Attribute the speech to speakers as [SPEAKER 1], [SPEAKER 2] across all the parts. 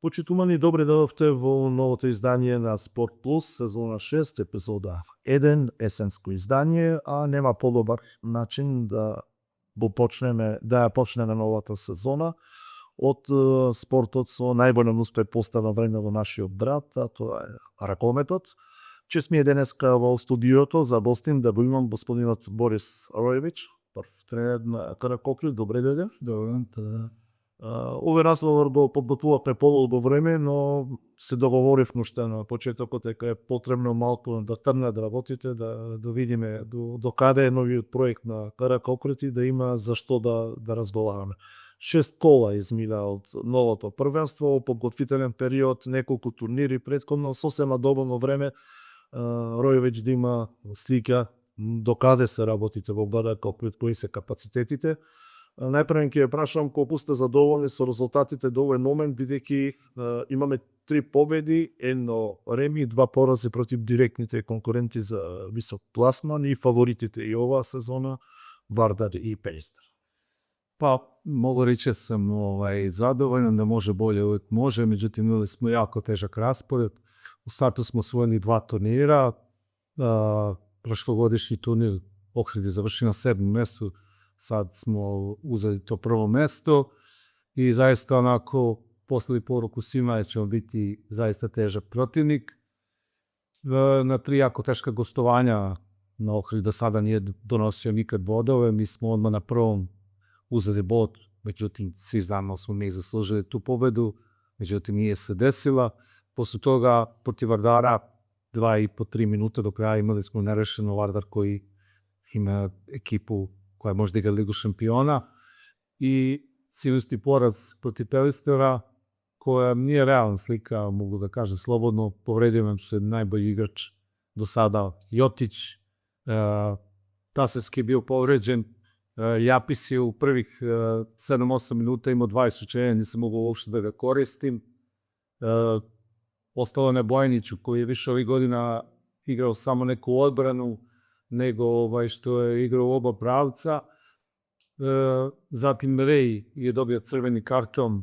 [SPEAKER 1] Почитувани, добре дојдовте во новото издание на Спорт Плюс, сезона 6, епизода 1, есенско издание, а нема подобар начин да ја почнеме новата сезона од спортот со најголем успех постана време во нашиот брат, а тоа е ракометот. Чест ми е денеска во студиото за гостин да го имам господинот Борис Ројевич, прв тренер на ракокрет. Добре дојде.
[SPEAKER 2] Добро.
[SPEAKER 1] Овој разговор го подготвувавме подолго време, но се договоривме уште на почетокот дека е потребно малку да трнат работите, да видиме до каде е новиот проект на ракокрет и да има за што да разговараме. 6 кола измина од новото првенство, подготвителен период, неколку турнири претходно, сосема доволно време Ројевич да има слика до каде се работите во ракокрет, кои се капацитетите. Најпрво ќе прашам колку сте задоволни со резултатите до овој момент, бидејќи имаме 3 победи, 1 реми и 2 порази против директните конкуренти за висок пласман и фаворитите и оваа сезона Вардар и Пејстер.
[SPEAKER 2] Па, могу рече сам задоволен, да може болje uvek može, međutim imali smo jako težak raspored. U startu smo osvojili 2 turnira, prošlogodišnji turnir Ohrid je završio na 7. mestu, sad smo uzeli to prvo mesto i zaista onako poslali poruku svima da ćemo biti zaista težak protivnik. Na 3 jako teška gostovanja na Ohrid do sada nije donosio nikad bodove, mi smo odmah na prvom uzeli bod, međutim svi znamo smo mi zaslužili tu pobedu, međutim nije se desila. Posle toga protiv Vardara 2,5-3 minuta do kraja imali smo nerešeno Vardar koji ima ekipu koja možda igra Ligu šampiona i silnosti poraz protiv Pelistera koja nije realna slika, mogu da kažem slobodno, povredio nam se najbolji igrač do sada Jotić, Tasevski je bio povređen, Japis je u prvih 7-8 minuta imao 2 isključenja, nisam mogao uopšte da ga koristim. Ostalo je Bojaniću koji je više ovih godina igrao samo neku odbranu, nego što je igrao u oba pravca. Zatim Rej je dobio crveni karton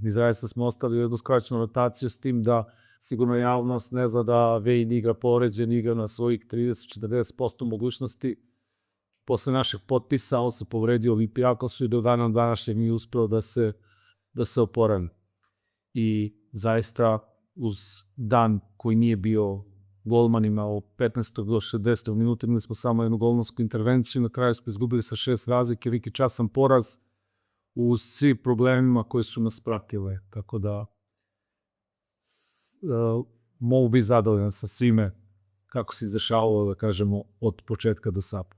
[SPEAKER 2] i zaista smo ostali u jednu skraćenu rotaciju s tim da sigurno javnost ne zna da Vejn igra povređen, igra na svojih 30-40% mogućnosti. Posle našeg potpisa on se povredio Olimpijakosu i do dana današnjeg nije uspeo da se oporavi. I zaista uz dan koji nije bio golmanima od 15. do 60. minuta imali smo samo jednu golmansku intervenciju, na kraju smo izgubili sa 6 razlike, veliki časan poraz uz svi problemima koji su nas pratile, tako da mogu biti zadovoljan sa svime kako se izdešavalo, da kažemo, od početka do sada.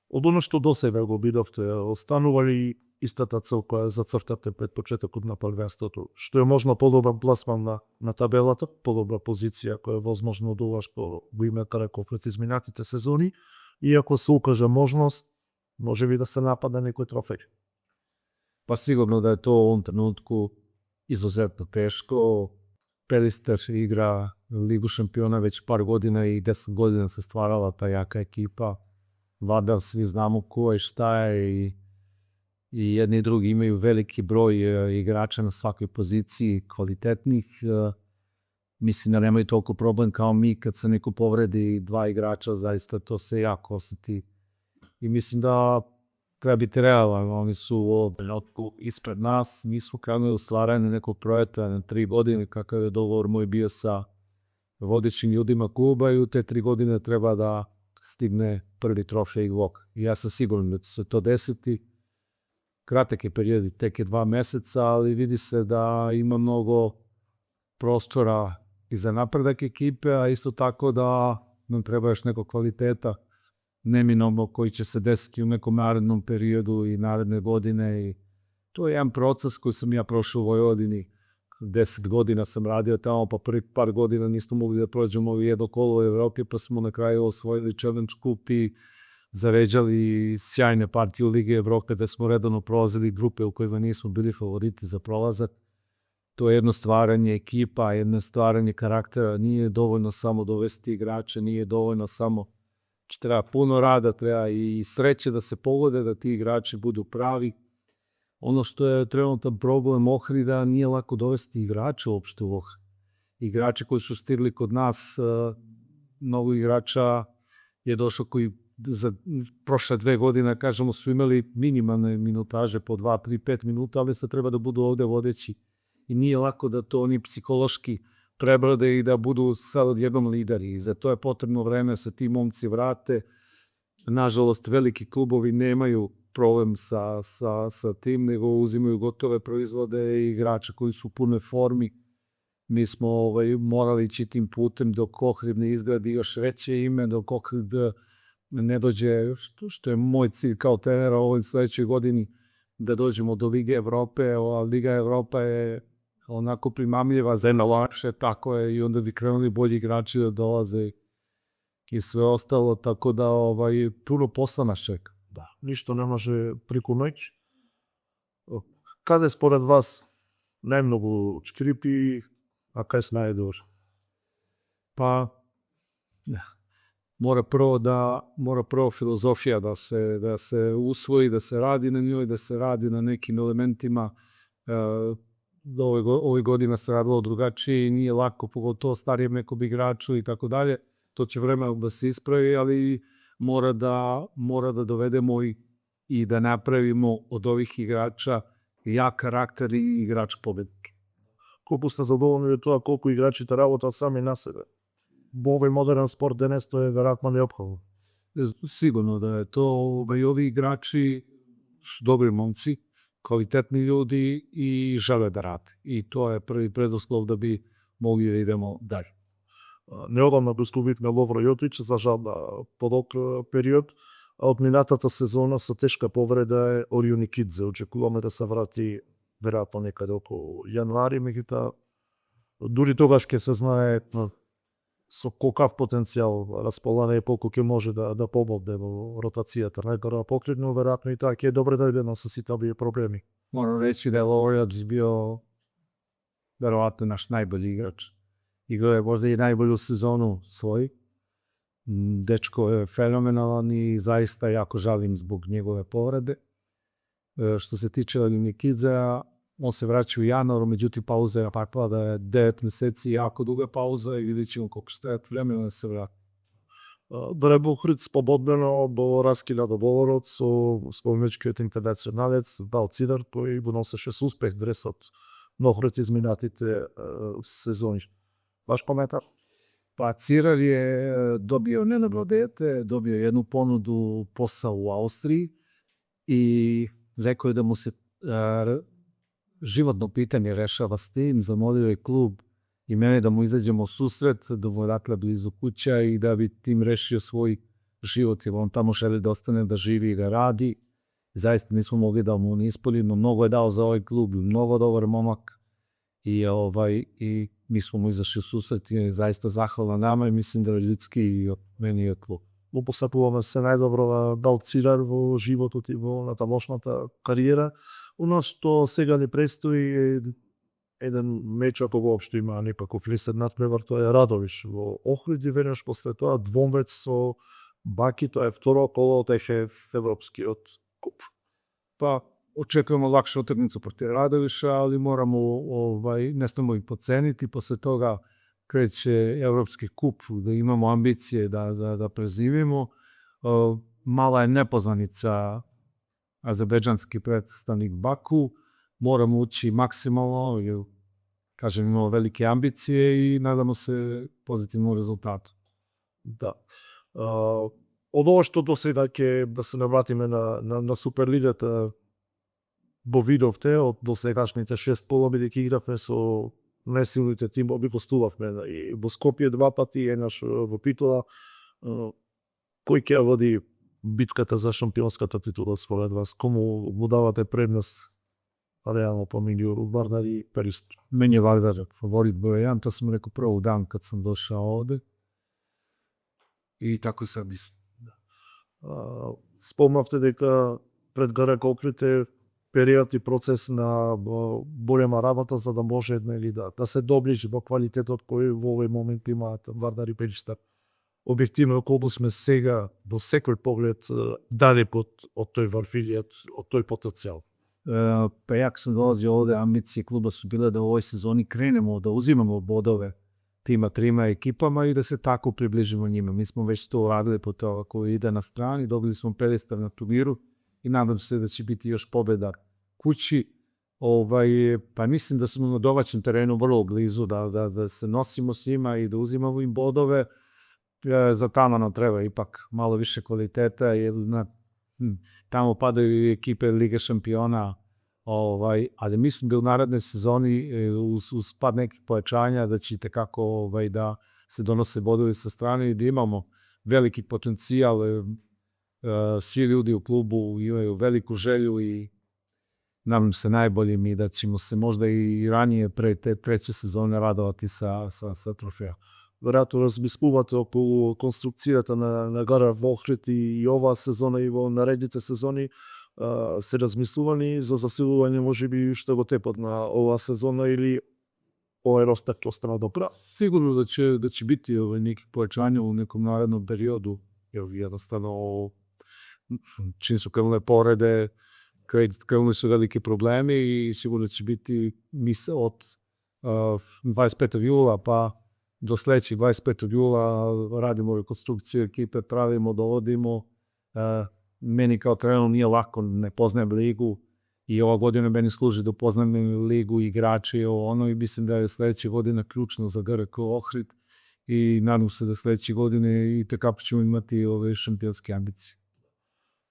[SPEAKER 1] Од оно што до сега го бидовте, останува ли истата цел која зацртате пред почетокот на првенството? Што е можно подобар пласман на табелата, подобра позиција која е возможно од ова што го има ракокрет изминатите сезони, и ако се укаже можност, може би да се напада некој трофеј?
[SPEAKER 2] Pa sigurno da je to u ovom trenutku izuzetno teško. Pelister igra Ligu šampiona već par godina i 10 godina se stvarala ta jaka ekipa. Vardar svi znamo ko je, šta je i jedni i drugi imaju veliki broj igrača na svakoj poziciji, kvalitetnih. Mislim da nemaju toliko problem kao mi kad se neko povredi 2 igrača, zaista to se jako osjeti. I mislim da treba biti realan, oni su u ovom trenutku ispred nas, mi smo krenuli u stvaranje nekog projekta na 3 godine, kakav je dogovor moj bio sa vodećim ljudima kluba i u te 3 godine treba da stigne prvi trofej VOK. I ja sam siguran da će se to desiti. Kratak je period, tek je 2 meseca, ali vidi se da ima mnogo prostora i za napredak ekipe, a isto tako da nam treba još nekog kvaliteta neminovno koji će se desiti u nekom narednom periodu i naredne godine. I to je jedan proces koji sam ja prošao u Vojvodini. 10 godina sam radio tamo, pa prvih par godina nismo mogli da prođemo jedno kolo u Evropi, pa smo na kraju osvojili Challenge Cup i zaređali sjajne partije u Ligi Evrope, gde smo redovno prolazili grupe u kojima nismo bili favoriti za prolazak. To je jedno stvaranje ekipa, jedno stvaranje karaktera, nije dovoljno samo dovesti igrače, nije dovoljno samo, treba puno rada, treba i sreće da se pogode, da ti igrači budu pravi. Ono što je trenutan problem Ohrida, nije lako dovesti igrače uopšte u Ohrid. Igrači koji su stigli kod nas, mnogo igrača je došao koji za prošle 2 godine, kažemo, su imali minimalne minutaže po 2, 3, 5 minuta, ali sad treba da budu ovde vodeći. I nije lako da to oni psihološki prebrode i da budu sad odjednom lideri. I za to je potrebno vreme, se ti momci vrate. Nažalost, veliki klubovi nemaju problem sa tim, nego uzimaju gotove proizvode i igrače koji su u punoj formi. Mi smo morali ići tim putem dok Ohrid ne izgradi još veće ime, dok Ohrid ne dođe, što je moj cilj kao trenera u ovoj sledećoj godini, da dođemo do Lige Evrope, a Liga Evropa je onako primamljiva, zemlja lakše, tako je, i onda bi krenuli bolji igrači da dolaze i sve ostalo, tako da puno posla nas čeka.
[SPEAKER 1] Da, ništa ne može preko noći. Kada je spored vas najmnogo škripi, a kaj se najdođe?
[SPEAKER 2] Pa, mora prvo filozofija da se usvoji, da se radi na njoj, da se radi na nekim elementima. Ove godine se radilo drugačije i nije lako, pogotovo starijem nekom igraču i tako dalje. To će vremena da se ispravi, ali mora da dovedemo i da napravimo od ovih igrača jak karakter i igrač pobednik.
[SPEAKER 1] Koliko ste zadovoljni od toga koliko igrači te работат sami na sebe? Ovaj modern sport danas to je verovatno neophodno.
[SPEAKER 2] Sigurno da je to, i ovi igrači su dobri momci, kvalitetni ljudi i žele da rade. I to je prvi preduslov da bi mogli da idemo dalje.
[SPEAKER 1] Неодамна го изгубивме Ловро Јотич, за жал на подолг период, а од минатата сезона со тешка повреда е Орион Никидзе. Очекуваме да се врати веројатно некаде околу јануари, меѓутоа дури тогаш ќе се знае со колкав потенцијал располага и колку ќе може да помогне во ротацијата. Најгора покривно, веројатно и таа ќе е добре да иде со сите овие проблеми.
[SPEAKER 2] Moram reći da je Lovrijač bio verovatno naš najbolji igrač. Igrao je možda i najbolju sezonu svoj. Dečko je fenomenalan i zaista jako žalim zbog njegove povrede. Što se tiče Nikidzea, on se vraća u januaru, međutim pauza je pakla da je 9 meseci jako duga pauza i vidjet ćemo koliko stajat vremena da se vrati.
[SPEAKER 1] Да не бил Охрид спободнено до раскида договорот со спомечкиот интернационалец Бал Цидар, кој го носеше со успех дресот на Охрид изминатите сезони. Ваш коментар?
[SPEAKER 2] Pa Cirar je dobio ne dete, dobio jednu ponudu posao u Austriji i rekao je da mu se životno pitanje rešava s tim, zamolio je klub i mene da mu izađemo u susret, da mu je blizu kuća i da bi tim rešio svoj život, jer on tamo želi da ostane, da živi i da radi. Zaista nismo mogli da mu ne ispolimo, mnogo je dao za ovaj klub, mnogo dobar momak i mi smo mu izašli u susret i je zaista zahvala nama i mislim da je ljudski i od meni i od kluba.
[SPEAKER 1] Му посакуваме се најдобро на Бал Цирар во животот и во натамошната кариера. Оно што сега ни престои еден меч, ако го општо има некаков лисен надпревар, тоа е Радовиш во Охрид и веднаш после тоа двомец со Баки, тоа е второ коло од Европскиот куп.
[SPEAKER 2] Pa očekujemo lakšu utakmicu protiv Radoviša, ali moramo, ne smemo ih podceniti. Posle toga kreće Evropski kup, da imamo ambicije da prezivimo. Mala je nepoznanica azerbejdžanski predstavnik Baku. Moramo ući maksimalno, jer, kažem, imamo velike ambicije i nadamo se pozitivnom rezultatu.
[SPEAKER 1] Да. Од ова што до сега ќе да се навратиме на Суперлигата, го видовте од досегашните 6 победи ќе игравме со најсилните тимови, гостувавме и во Скопје 2 пати, еднаш во Питола. Кој ќе води битката за шампионската титула според вас? Кому му давате предност реално помеѓу Вардар и Перистр?
[SPEAKER 2] Meni je Vardar favorit broj 1, to sam rekao prvi dan kad sam došao ovde. I tako sam mislim.
[SPEAKER 1] Спомнавте дека пред Гарек Охрид е период и процес на голема работа за да може да се доближи во квалитетот кој во овој момент имаат Вардар и Перистр. Објективно, колку сме сега во секој поглед далеко од тој варфилијат, од тој потенцијал.
[SPEAKER 2] Pa ja kad sam dolazio ovde, ambicije kluba su bile da u ovoj sezoni krenemo, da uzimamo bodove tima trima ekipama i da se tako približimo njima. Mi smo već to uradili po toga koji ide na strani, dobili smo predstav na turniru i nadam se da će biti još pobeda kući. Pa mislim da smo na domaćem terenu vrlo blizu da se nosimo s njima i da uzimamo im bodove. Za tamo nam treba ipak malo više kvaliteta, jer tamo padaju i ekipe Lige šampiona, ali mislim da u narednoj sezoni uz pad nekih pojačanja da će itekako da se donose bodovi sa strane i da imamo veliki potencijal. Svi ljudi u klubu imaju veliku želju i nadam se najboljim i da ćemo se možda i ranije pre te treće sezone radovati sa trofeja.
[SPEAKER 1] Вероятно размислувате околу конструкцијата на гара во Охрид и ова сезона и во наредните сезони се размислувани за засилување можеби што го тепот на ова сезона или овој ростер ќе остане добра?
[SPEAKER 2] Сигурно да će biti neki pojačanja u nekom narednom periodu, jer jednostavno čim su krenule povrede, krenuli su veliki problemi i sigurno će biti od 25. jula pa do sledećeg 25. jula radimo rekonstrukciju ekipe, pravimo, dovodimo. Meni kao treneru nije lako, ne poznajem ligu i ova godina meni služi da upoznam ligu, igrače i mislim da je sledeća godina ključna za GRK Ohrid i nadam se da sledeće godine i tekako ćemo imati ove šampionske ambicije.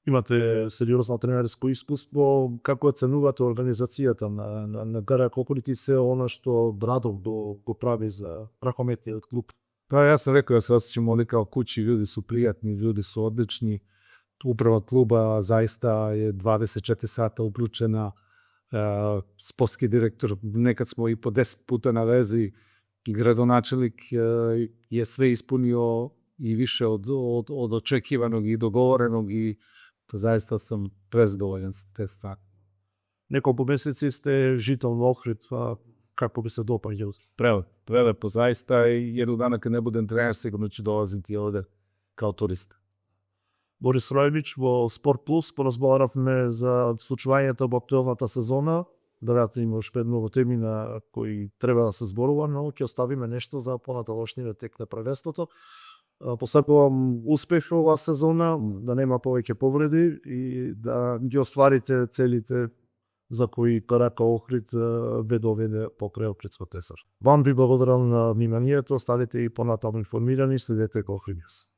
[SPEAKER 1] Имате сериозно тренерско искуство. Како оценувате организацијата на ГРК Охрид и се она што Брадов го прави за ракометниот клуб?
[SPEAKER 2] Pa ja sam rekao da se osjećam ovdje kao kući, ljudi su prijatni, ljudi su odlični. Uprava kluba zaista je 24 sata uključena. Sportski direktor, nekad smo i po 10 puta na vezi. Gradonačelnik je sve ispunio i više od očekivanog i dogovorenog i zaista sam prezadovoljan s te strane.
[SPEAKER 1] Неколку месеци сте жител во Охрид, како би се допаѓал?
[SPEAKER 2] Prelepo zaista i jednog dana kad ne budem trener sigurno ću dolaziti ovde kao turista.
[SPEAKER 1] Борис Ројвич во Спорт Плюс поразговаравме за случувањето во актуелната сезона. Веројатно има уште многу теми на кои треба да се зборува, но ќе оставиме нешто за понатамошниот тек на првенството. Посакувам успех ова сезона, да нема повеќе повреди и да ги остварите целите за кои ГРК Охрид ве доведе покрај Охридскиот тесар. Вам би благодарам на вниманието, останете и понатаму информирани, следете Охрид Ньюс.